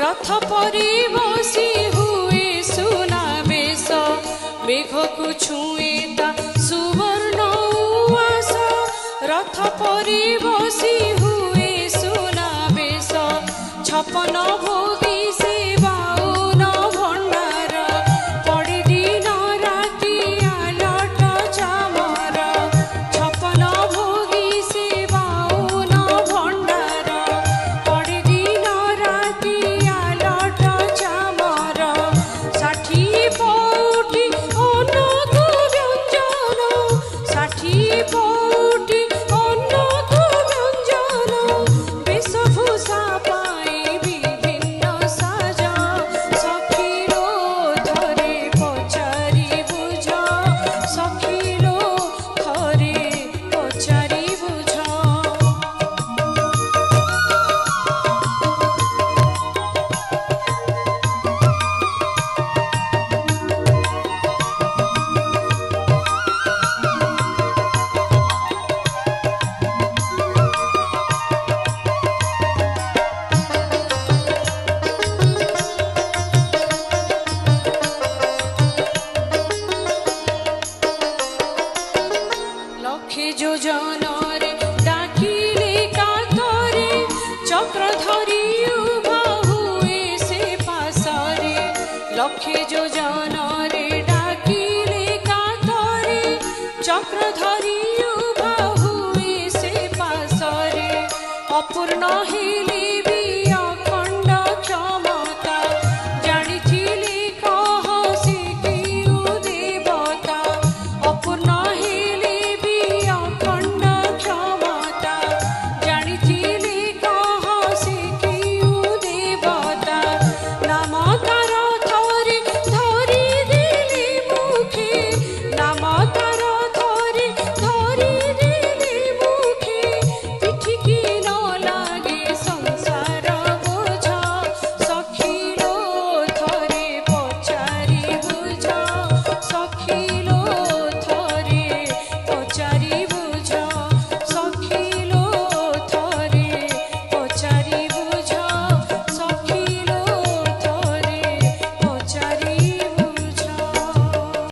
रथ परी बसी हुए सुनावेश मेघ को छुएता सुवर्ण आस रथ परी बसी हुए सुनावेश छपन भोगी से बाउन भंडार पड़ी दिन राति आलट चामर छपन भोगी से बाउन भंडार पड़ी दिन राति आलट चामर षाठी पौटी अन्न व्यंजन षाठी पौटी अन्न व्यंजन वेशभूषा पाई विभिन्न साज सखीरो थरे पचारि बुझ सखीरो थरे पचारि बुझ लक्षे योजन रे डाकिले कातरे चक्र धरी उभा हुए से पासरे लक्षे योजन रे डाकिले कातरे चक्र धरी उभा हुए से पासरे अपूर्ण हे